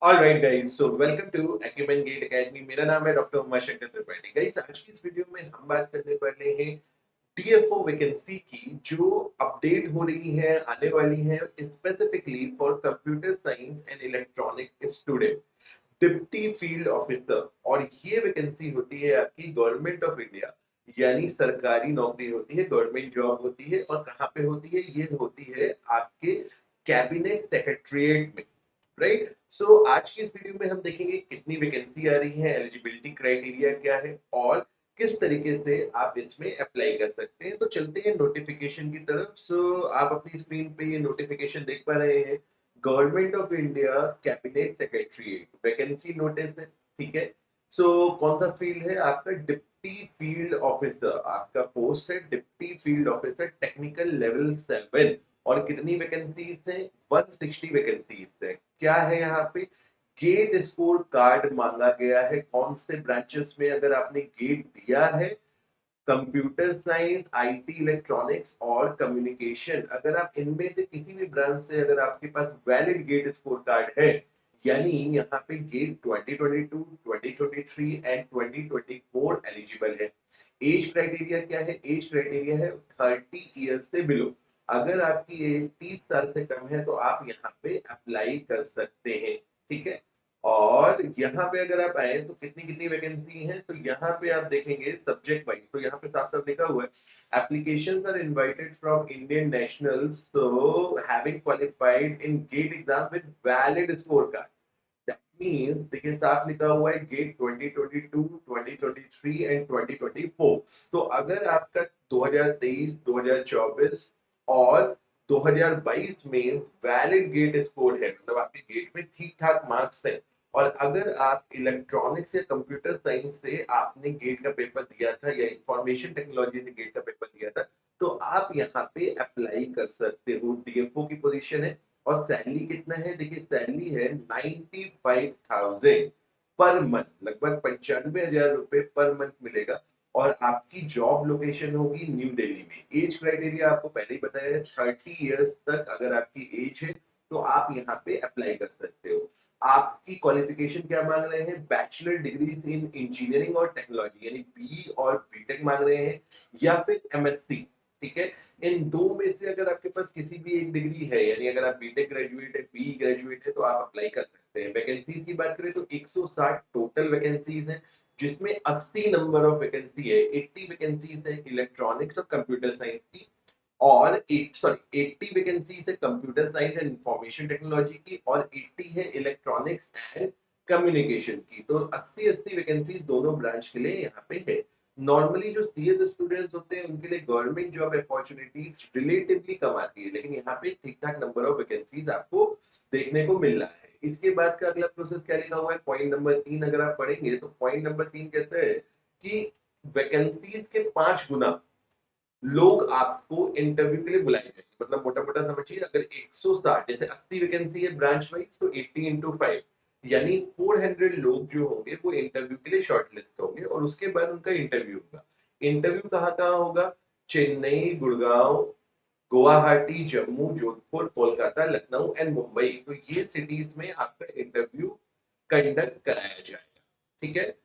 Alright guys, so welcome to Acumen GATE Academy. मेरा नाम है डॉक्टर उमाशंकर त्रिपाठी। गाइस, आज की इस वीडियो में हम बात करने वाले हैं डीएफओ वैकेंसी की, जो अपडेट हो रही है, आने वाली है, specifically for computer science and electronic student, deputy field officer. और ये वैकेंसी होती है आपकी गवर्नमेंट ऑफ इंडिया, यानी सरकारी नौकरी होती है, गवर्नमेंट जॉब होती है। और कहाँ पे होती है? ये होती है आपके कैबिनेट सेक्रेटरीट में, राइट। सो आज की इस वीडियो में हम देखेंगे कितनी वैकेंसी आ रही है, एलिजिबिलिटी क्राइटेरिया क्या है और किस तरीके से आप इसमें अप्लाई कर सकते हैं। तो चलते हैं नोटिफिकेशन की तरफ। सो आप अपनी स्क्रीन पे ये नोटिफिकेशन देख पा रहे हैं, government of India cabinet secretariat vacancy notice है, ठीक है। सो कौन सा फील्ड है आपका? डिप्टी फील्ड ऑफिसर आपका पोस्ट है, deputy field officer technical level 7। और कितनी वैकेंसीज है? 160 वैकेंसीज है। क्या है यहाँ पे? गेट स्कोर कार्ड मांगा गया है। कौन से ब्रांचेस में अगर आपने गेट दिया है? कंप्यूटर साइंस, आईटी, इलेक्ट्रॉनिक्स और कम्युनिकेशन। अगर आप इनमें से किसी भी ब्रांच से अगर आपके पास वैलिड गेट स्कोर कार्ड है, यानी यहाँ पे गेट 2022, 2023 एंड 2024 एलिजिबल है। एज क्राइटेरिया क्या है? एज क्राइटेरिया है 30 ईयर से बिलो। अगर आपकी एज 30 साल से कम है तो आप यहाँ पे अप्लाई कर सकते हैं, ठीक है। और यहाँ पे अगर आप आए तो कितनी कितनी वैकेंसी है, तो यहाँ पे आप देखेंगे सब्जेक्ट वाइज। तो यहाँ पे साफ साफ लिखा हुआ है, applications are invited from Indian nationals so having qualified in GATE exam with valid score card. That means देखिए, साफ लिखा हुआ है गेट 2022, 2023 एंड 2024। तो अगर आपका 2023, 2024 और 2022 में वैलिड गेट स्कोर है, मतलब आपके गेट में ठीक ठाक मार्क्स है, और अगर आप इलेक्ट्रॉनिक्स या कंप्यूटर साइंस से आपने गेट का पेपर दिया था या इंफॉर्मेशन टेक्नोलॉजी से गेट का पेपर दिया था, तो आप यहाँ पे अप्लाई कर सकते हो। डीएफओ की पोजीशन है। और सैलरी कितना है? देखिए, सैलरी है 95,000 पर मंथ, लगभग 95,000 रुपए पर मंथ मिलेगा। और आपकी जॉब लोकेशन होगी न्यू दिल्ली में। एज क्राइटेरिया आपको पहले ही बताया है, 30 इयर्स तक अगर आपकी एज है तो आप यहाँ पे अप्लाई कर सकते हो। आपकी क्वालिफिकेशन क्या मांग रहे हैं? बैचलर डिग्री इन इंजीनियरिंग और टेक्नोलॉजी, यानी बी और बीटेक मांग रहे हैं, या फिर एमएससी, ठीक है। इन दो में से अगर आपके पास किसी भी एक डिग्री है, यानी अगर आप बीटेक ग्रेजुएट है, बी ग्रेजुएट है, तो आप अप्लाई कर सकते हैं। वैकेंसीज की बात करें तो 160 टोटल वैकेंसीज है, जिसमें 80 नंबर ऑफ वैकेंसी है। 80 वैकेंसीज है इलेक्ट्रॉनिक्स और कंप्यूटर साइंस की, और 80 वैकेंसी है computer science and information technology की, और 80 है इलेक्ट्रॉनिक्स एंड कम्युनिकेशन की। तो 80 वैकेंसी दोनों ब्रांच के लिए यहाँ पे है। नॉर्मली जो सीएस स्टूडेंट्स होते हैं उनके लिए गवर्नमेंट जॉब अपॉर्चुनिटीज रिलेटिवली कम आती है, लेकिन यहाँ पे ठीक ठाक नंबर ऑफ वैकेंसीज आपको देखने को मिल रहा है। इसके बाद का अगला प्रोसेस क्या लिखा हुआ है? पॉइंट नंबर 3 अगर आप पढ़ेंगे तो पॉइंट नंबर 3 कहते हैं कि वैकेंसीज के 5 गुना लोग आपको इंटरव्यू के लिए बुलाए जाएंगे। मतलब मोटा मोटा समझिए, अगर 160 जैसे 80 वैकेंसी है ब्रांच वाइज, तो 80 इंटू 5 यानी 400 लोग जो होंगे वो इंटरव्यू के लिए शॉर्टलिस्ट होंगे, और उसके बाद उनका इंटरव्यू होगा। इंटरव्यू कहाँ कहाँ होगा? चेन्नई, गुड़गांव, गुवाहाटी, जम्मू, जोधपुर, कोलकाता, लखनऊ एंड मुंबई। तो ये सिटीज में आपका इंटरव्यू कंडक्ट कराया जाएगा, ठीक है।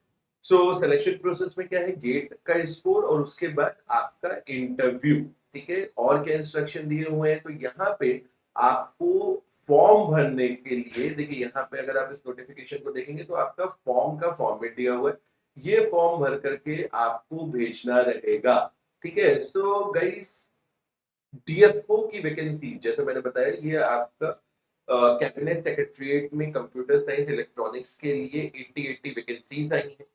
सो सिलेक्शन प्रोसेस में क्या है? गेट का स्कोर और उसके बाद आपका इंटरव्यू, ठीक है। और क्या इंस्ट्रक्शन दिए हुए हैं? तो यहाँ पे आपको फॉर्म भरने के लिए, देखिए यहाँ पे अगर आप इस नोटिफिकेशन को देखेंगे तो आपका फॉर्म का फॉर्मेट दिया हुआ है। ये फॉर्म भर करके आपको भेजना रहेगा, ठीक है। सो गाइस, डीएफओ की वैकेंसी जैसे मैंने बताया, ये आपका कैबिनेट सेक्रेटरीट में कंप्यूटर साइंस इलेक्ट्रॉनिक्स के लिए 80 वैकेंसीज आई हैं।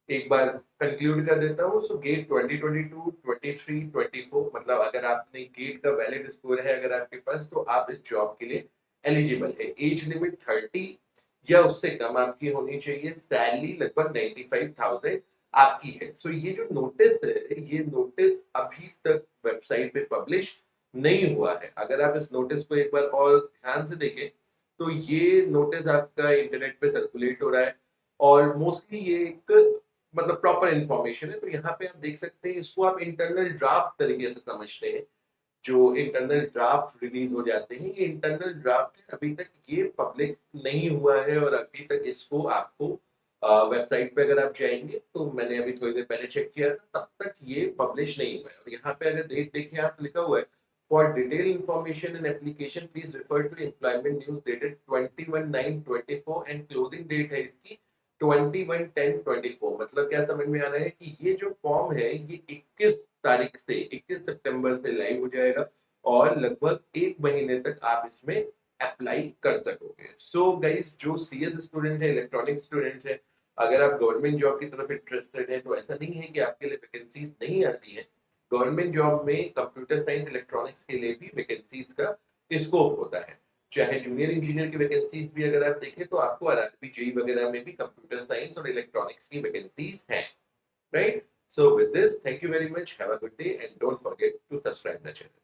एक बार कंक्लूड कर देता हूँ। सो गेट 2022, 23, 24, मतलब अगर आपने गेट का वैलिड स्कोर है अगर आपके पास, तो आप इस जॉब के लिए एलिजिबल है। एज लिमिट 30 या उससे कम आपकी होनी चाहिए। सैलरी लगभग 95,000 आपकी है। सो ये जो नोटिस है, ये नोटिस अभी तक वेबसाइट पे पब्लिश नहीं हुआ है। अगर आप इस नोटिस को एक बार और ध्यान से देखें तो ये नोटिस आपका इंटरनेट पे सर्कुलेट हो रहा है, और मोस्टली ये एक मतलब प्रॉपर इंफॉर्मेशन है। तो यहाँ पे आप देख सकते हैं, इसको आप इंटरनल ड्राफ्ट तरीके से समझते हैं जो इंटरनल ड्राफ्ट रिलीज हो जाते हैं, ये इंटरनल ड्राफ्ट है, अभी तक ये पब्लिक नहीं हुआ है और अभी तक इसको आपको वेबसाइट पे अगर आप जाएंगे तो मैंने अभी थोड़ी देर पहले चेक किया था, तब तक ये पब्लिश नहीं हुआ है। और यहाँ पे अगर डेट देखें आप, लिखा हुआ है for detail information and application please refer to employment news dated 21/9/24 and closing date है इसकी 21/10/24। मतलब क्या समझ में आ रहा है कि ये जो फॉर्म है ये 21 सितंबर से लाइव हो जाएगा और लगभग 1 महीने तक आप इसमें अप्लाई कर सकोगे। सो गाइस, जो सीएस स्टूडेंट है, इलेक्ट्रॉनिक स्टूडेंट है, अगर आप गवर्नमेंट जॉब की तरफ इंटरेस्टेड है तो ऐसा नहीं है कि आपके लिए वैकेंसीज नहीं आती है। गवर्नमेंट जॉब में कंप्यूटर साइंस इलेक्ट्रॉनिक्स के लिए भी वैकेंसीज का स्कोप होता है। चाहे जूनियर इंजीनियर की वैकेंसीज भी अगर आप देखें तो आपको आरआरबी जेई वगैरह में भी कंप्यूटर साइंस और इलेक्ट्रॉनिक्स की वैकेंसीज हैं, right? So with this, thank you very much. Have a good day and don't forget to subscribe the channel.